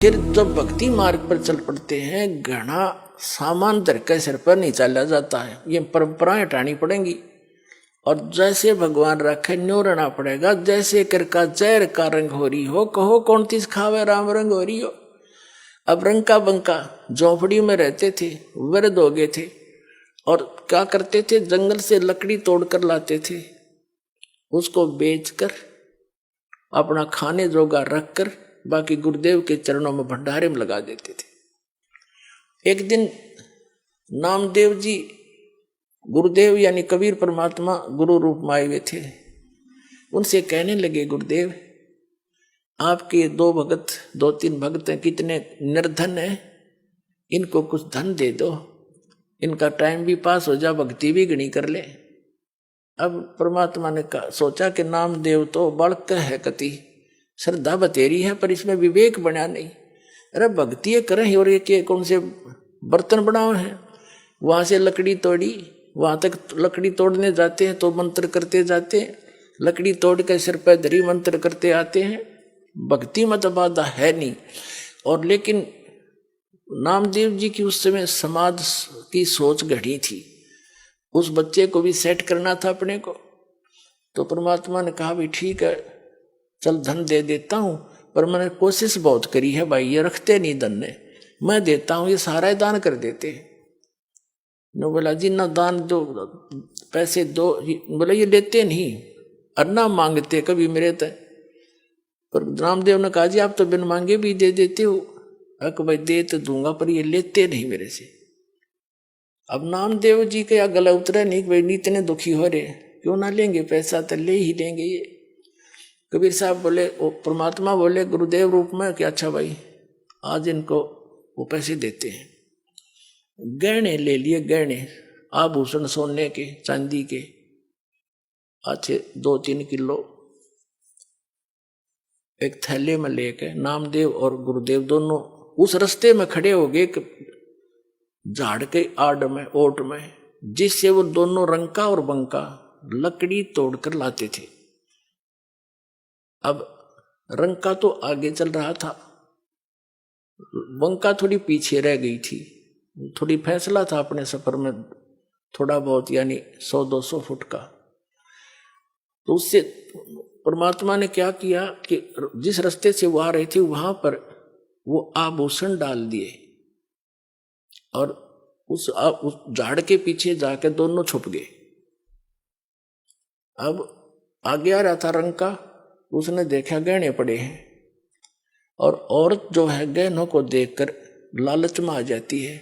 फिर जब भक्ति मार्ग पर चल पड़ते हैं, घना सामान धर के सिर पर नहीं चला जाता है, ये परंपराएं हटानी पड़ेंगी। और जैसे भगवान रखे न्यो रहना पड़ेगा। जैसे कर का जहर का रंग हो रही हो, कहो कौन तीस खावे राम रंग हो रही हो। अब रंका बंका झोपड़ी में रहते थे, वृद्ध हो गए थे, और क्या करते थे, जंगल से लकड़ी तोड़कर लाते थे, उसको बेचकर अपना खाने जोगा रखकर बाकी गुरुदेव के चरणों में भंडारे में लगा देते थे। एक दिन नामदेव जी गुरुदेव यानी कबीर परमात्मा गुरु रूप में आए हुए थे। उनसे कहने लगे, गुरुदेव आपके दो तीन भक्त हैं, कितने निर्धन हैं, इनको कुछ धन दे दो, इनका टाइम भी पास हो जा, भक्ति भी गणी कर ले। अब परमात्मा ने सोचा कि नामदेव तो बालक है, कति श्रद्धा बतेरी है, पर इसमें विवेक बना नहीं। अरे भक्ति करें और ये कौन से बर्तन बनाओ हैं। वहां से लकड़ी तोड़ी, वहां तक लकड़ी तोड़ने जाते हैं तो मंत्र करते जाते हैं, लकड़ी तोड़ के सिर पर धरी मंत्र करते आते हैं। भक्ति मत बाधा है नहीं। और लेकिन नामदेव जी की उस समय समाज की सोच घड़ी थी, उस बच्चे को भी सेट करना था अपने को। तो परमात्मा ने कहा भी ठीक है, चल धन दे देता हूं, पर मैंने कोशिश बहुत करी है भाई, ये रखते नहीं धन ने, मैं देता हूं, ये सारा दान कर देते। ने बोला जी ना दान दो, पैसे दो, बोला ये लेते नहीं और ना मांगते कभी मेरे तय। पर रामदेव ने कहा जी आप तो बिन मांगे भी दे देते हो। अक भाई दे तो दूंगा, पर ये लेते नहीं मेरे से। अब नामदेव जी के गला उतरा नहीं, भाई इतने दुखी हो रहे, क्यों ना लेंगे पैसा, तो ले ही लेंगे ये। कबीर साहब बोले, परमात्मा बोले गुरुदेव रूप में कि अच्छा भाई आज इनको वो पैसे देते हैं। गहने ले लिए, गहने आभूषण सोने के चांदी के अच्छे 2-3 किलो एक थैले में लेके नामदेव और गुरुदेव दोनों उस रास्ते में खड़े हो गए, झाड़ के आड़ में ओट में, जिससे वो दोनों रंका और बंका लकड़ी तोड़कर लाते थे। अब रंका तो आगे चल रहा था, बंका थोड़ी पीछे रह गई थी। थोड़ी फैसला था अपने सफर में थोड़ा बहुत, यानी 100-200 फुट का। तो उससे परमात्मा ने क्या किया कि जिस रास्ते से वो आ रहे थे वहां पर वो आभूषण डाल दिए, और उस झाड़ के पीछे जाकर दोनों छुप गए। अब आगे आ रहा था रंका, उसने देखा गहने पड़े हैं, और औरत जो है गहनों को देखकर लालच में आ जाती है,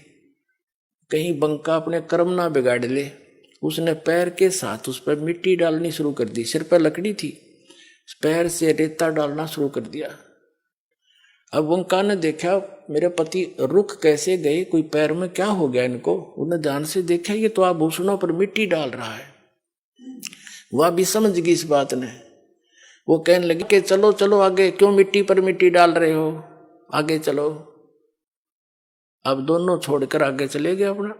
कहीं बंका अपने कर्म ना बिगाड़ ले। उसने पैर के साथ उस पर मिट्टी डालनी शुरू कर दी। सिर पर लकड़ी थी, पैर से रेता डालना शुरू कर दिया। अब बंका ने देखा मेरे पति रुक कैसे गए, कोई पैर में क्या हो गया इनको। उन्हें ध्यान से देखा, ये तो आभूषणों पर मिट्टी डाल रहा है। वह भी समझ गई इस बात ने। वो कहने लगी कि चलो चलो आगे, क्यों मिट्टी पर मिट्टी डाल रहे हो, आगे चलो। अब दोनों छोड़कर आगे चले गए अपना।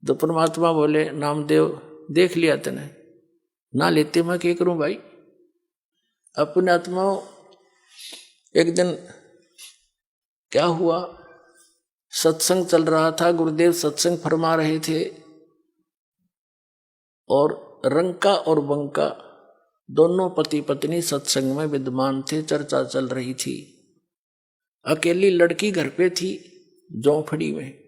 तो परमात्मा बोले, नामदेव देख लिया तने, ना लेते मैं क्या करूं भाई। अपने आत्माओं एक दिन क्या हुआ, सत्संग चल रहा था, गुरुदेव सत्संग फरमा रहे थे, और रंका और बंका दोनों पति पत्नी सत्संग में विद्यमान थे। चर्चा चल रही थी। अकेली लड़की घर पे थी, झोंपड़ी में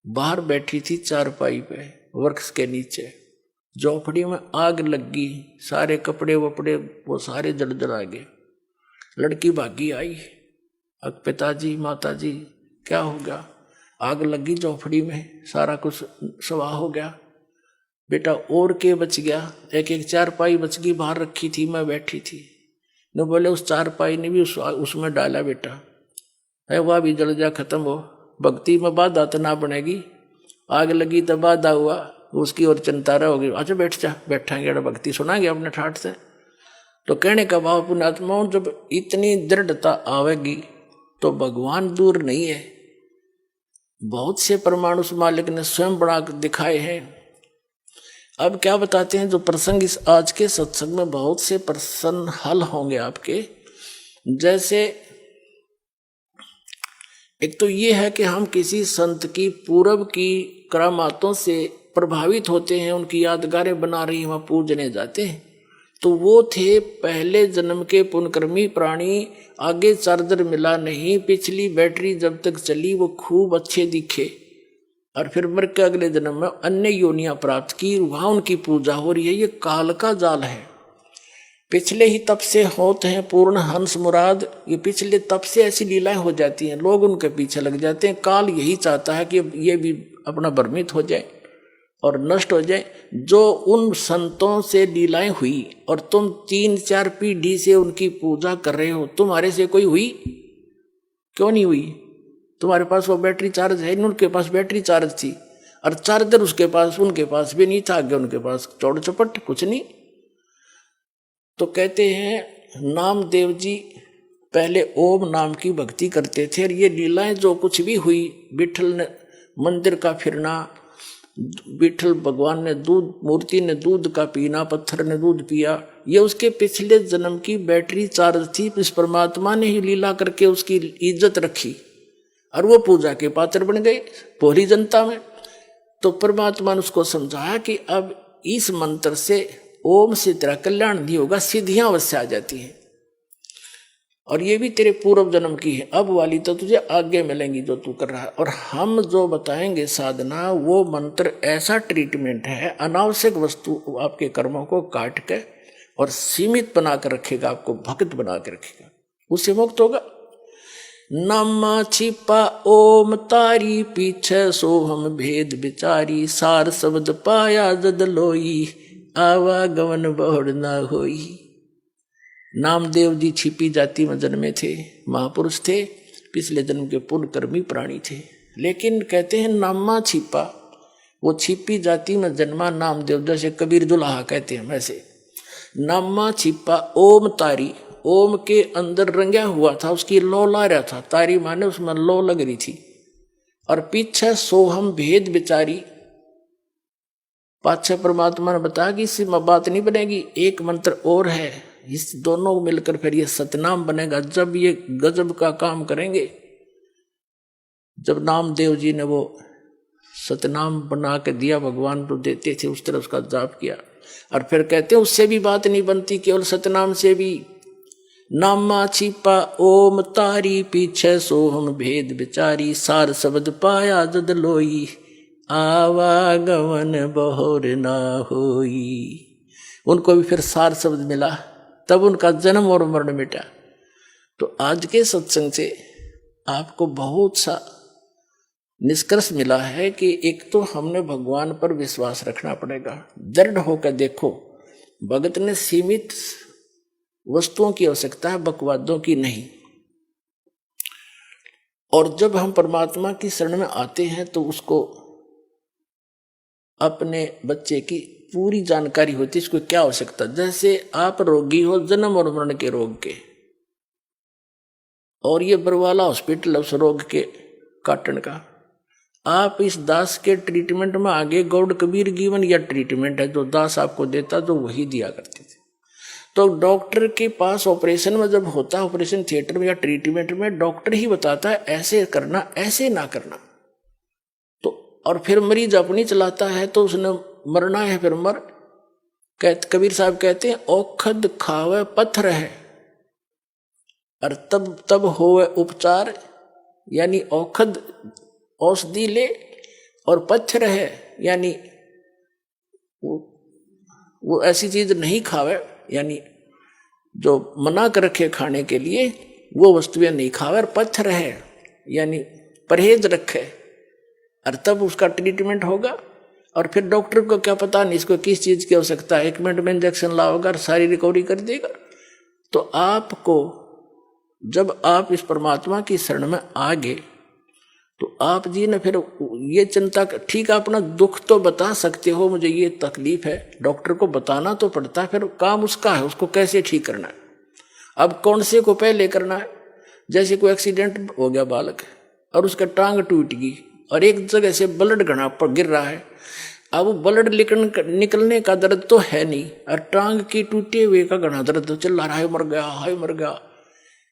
बाहर बैठी थी चारपाई पे वृक्ष के नीचे। झोंपड़ी में आग लग गई, सारे कपड़े वपड़े वो सारे जल गए। लड़की भागी आई, अब पिताजी माताजी क्या हो गया, आग लगी झोंपड़ी में, सारा कुछ स्वाह हो गया। बेटा और के बच गया, एक चारपाई बच गई, बाहर रखी थी, मैं बैठी थी। न बोले उस चारपाई ने भी उसमें डाला बेटा, है वह भी जल जा, खत्म हो। भक्ति में बाधा तो ना बनेगी, आग लगी तो बाधा हुआ, उसकी और चिंता होगी। अच्छा बैठ जा, बैठांगे भक्ति सुनाएंगे अपने ठाठ से। तो कहने का भाव पुण्यात्माओं, जब इतनी दृढ़ता आवेगी तो भगवान दूर नहीं है। बहुत से प्रमाण उस मालिक ने स्वयं बना दिखाए हैं। अब क्या बताते हैं, जो प्रसंग इस आज के सत्संग में बहुत से प्रसन्न हल होंगे आपके। जैसे एक तो ये है कि हम किसी संत की पूर्व की करामातों से प्रभावित होते हैं, उनकी यादगारें बना रही वहां पूजने जाते हैं। तो वो थे पहले जन्म के पुण्यकर्मी प्राणी, आगे चार्जर मिला नहीं, पिछली बैटरी जब तक चली वो खूब अच्छे दिखे, और फिर मर के अगले जन्म में अन्य योनियां प्राप्त की, वहां उनकी पूजा हो रही है। ये काल का जाल है। पिछले ही तप से होते हैं पूर्ण हंस मुराद, ये पिछले तप से ऐसी लीलाएं हो जाती हैं, लोग उनके पीछे लग जाते हैं। काल यही चाहता है कि ये भी अपना भ्रमित हो जाए और नष्ट हो जाए। जो उन संतों से लीलाएं हुई और तुम 3-4 पीढ़ी से उनकी पूजा कर रहे हो, तुम्हारे से कोई हुई? क्यों नहीं हुई? तुम्हारे पास वो बैटरी चार्ज है, उनके पास बैटरी चार्ज थी, और चार्जर उसके पास उनके पास भी नहीं था, आगे उनके पास चौड़ चपट कुछ नहीं। तो कहते हैं नामदेव जी पहले ओम नाम की भक्ति करते थे, और ये लीलाएं जो कुछ भी हुई, विठल ने मंदिर का फिरना, विठल भगवान ने दूध, मूर्ति ने दूध का पीना, पत्थर ने दूध पिया, ये उसके पिछले जन्म की बैटरी चार्ज थी। इस परमात्मा ने ही लीला करके उसकी इज्जत रखी और वो पूजा के पात्र बन गए भोली जनता में। तो परमात्मा ने उसको समझाया कि अब इस मंत्र से, ओम से तेरा कल्याण नहीं होगा, सिद्धियां अवश्य आ जाती हैं, और ये भी तेरे पूर्व जन्म की है, अब वाली तो तुझे आगे मिलेंगी जो तू कर रहा है। और हम जो बताएंगे साधना, वो मंत्र ऐसा ट्रीटमेंट है, अनावश्यक वस्तु आपके कर्मों को काट के और सीमित बना कर रखेगा, आपको भक्त बना के रखेगा, उससे मुक्त होगा। नामा छिपा ओम तारी, पीछे सोहम भेद बिचारी, सार शब्द पाया जद लोई, आवागमन बहुड़ ना होई। नामदेव जी छिपी जाति में जन्मे थे, महापुरुष थे, पिछले जन्म के पुण्यकर्मी प्राणी थे। लेकिन कहते हैं नामा छिपा, वो छिपी जाति में जन्मा नामदेव, जैसे कबीर दुल्हा कहते हैं वैसे। नामा छिपा ओम तारी, ओम के अंदर रंगा हुआ था, उसकी लो ला रहा था, तारी माने उसमें लो लग रही थी। और पीछे सोहम भेद बिचारी, पाछे परमात्मा ने बताया कि इससे बात नहीं बनेगी, एक मंत्र और है, इस दोनों मिलकर फिर ये सतनाम बनेगा। जब ये गजब का काम करेंगे, जब नामदेव जी ने वो सतनाम बना के दिया, भगवान तो देते थे, उस तरह उसका जाप किया, और फिर कहते हैं उससे भी बात नहीं बनती, केवल सतनाम से भी। नामा छिपा ओम तारी, पीछे सोहम भेद बिचारी, सार शब्द पाया जद लोई, आवागमन बहुर ना होई। उनको भी फिर सार शब्द मिला, तब उनका जन्म और मरण मिटा। तो आज के सत्संग से आपको बहुत सा निष्कर्ष मिला है कि एक तो हमने भगवान पर विश्वास रखना पड़ेगा, दृढ़ होकर देखो। भगत ने सीमित वस्तुओं की आवश्यकता है, बकवादों की नहीं। और जब हम परमात्मा की शरण में आते हैं तो उसको अपने बच्चे की पूरी जानकारी होती है, इसको क्या आवश्यकता। जैसे आप रोगी हो जन्म और मरण के रोग के, और ये बरवाला हॉस्पिटल उस रोग के काटन का, आप इस दास के ट्रीटमेंट में आगे गौड़ कबीर गिवन या ट्रीटमेंट है जो दास आपको देता, तो वही दिया करते थे। तो डॉक्टर के पास ऑपरेशन में जब होता है, ऑपरेशन थिएटर में या ट्रीटमेंट में, डॉक्टर ही बताता है ऐसे करना, ऐसे ना करना। तो और फिर मरीज अपनी चलाता है, तो उसने मरना है फिर मर। कबीर साहब कहते हैं औखद खावे पत्थर है, और तब होवे उपचार, यानी औखद औषधि ले और पत्थर है, यानी वो ऐसी चीज नहीं खावे, यानी जो मना कर रखे खाने के लिए वो वस्तुएं नहीं खावे, और पत्थर है यानी परहेज रखे, और तब उसका ट्रीटमेंट होगा। और फिर डॉक्टर को क्या पता नहीं इसको किस चीज की आवश्यकता है, 1 मिनट में इंजेक्शन लाओगा और सारी रिकवरी कर देगा। तो आपको जब आप इस परमात्मा की शरण में आ गए, तो आप जी ने फिर ये चिंता, ठीक है अपना दुख तो बता सकते हो, मुझे ये तकलीफ है, डॉक्टर को बताना तो पड़ता है, फिर काम उसका है, उसको कैसे ठीक करना है। अब कौन से को पहले करना है। जैसे कोई एक्सीडेंट हो गया बालक, और उसका टांग टूट गई, और एक जगह से ब्लड घड़ा पर गिर रहा है। अब ब्लड निकलने का दर्द तो है नहीं, और टांग की टूटे हुए का घना दर्द चल रहा है, मर गया, हाय मर गया।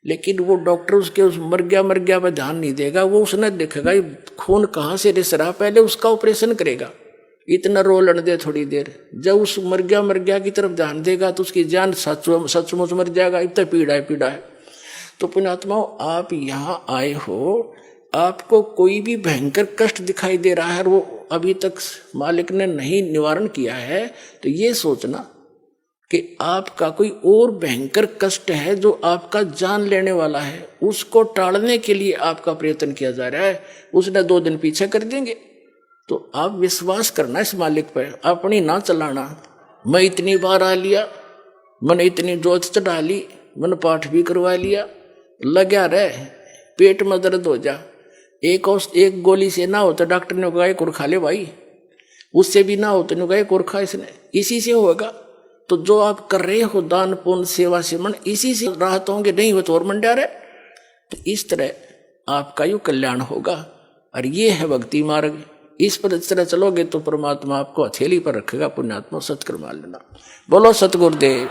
लेकिन वो डॉक्टर उसके उस मर गया पर ध्यान नहीं देगा। वो उसने देखेगा ये खून कहाँ से रिस रहा, पहले उसका ऑपरेशन करेगा। इतना रोलन दे थोड़ी देर, जब उस मर गया की तरफ ध्यान देगा तो उसकी जान सचमुच मर जाएगा। इतना पीड़ा है। तो पुण्यात्माओं, आप यहाँ आए हो, आपको कोई भी भयंकर कष्ट दिखाई दे रहा है और वो अभी तक मालिक ने नहीं निवारण किया है, तो ये सोचना कि आपका कोई और भयंकर कष्ट है जो आपका जान लेने वाला है, उसको टालने के लिए आपका प्रयत्न किया जा रहा है। उसने 2 दिन पीछे कर देंगे। तो आप विश्वास करना इस मालिक पर, अपनी ना चलाना। मैं इतनी बार आ लिया, मैंने इतनी जोत चढ़ा ली, मैंने पाठ भी करवा लिया, लगा रहे, पेट में दर्द हो जा, एक गोली से ना हो तो डॉक्टर ने कहा एक और खा ले भाई, उससे भी ना हो तो कहा एक और खा, इसने इसी से होगा। तो जो आप कर रहे हो दान पुण्य सेवा सिमरण, इसी से राहत होंगे, नहीं हो तो और मन डर है। तो इस तरह आपका यू कल्याण होगा। और ये है भक्ति मार्ग। इस पर इस तरह चलोगे तो परमात्मा आपको हथेली पर रखेगा। पुण्यात्मा सत्कर्म लेना। बोलो सतगुरुदेव।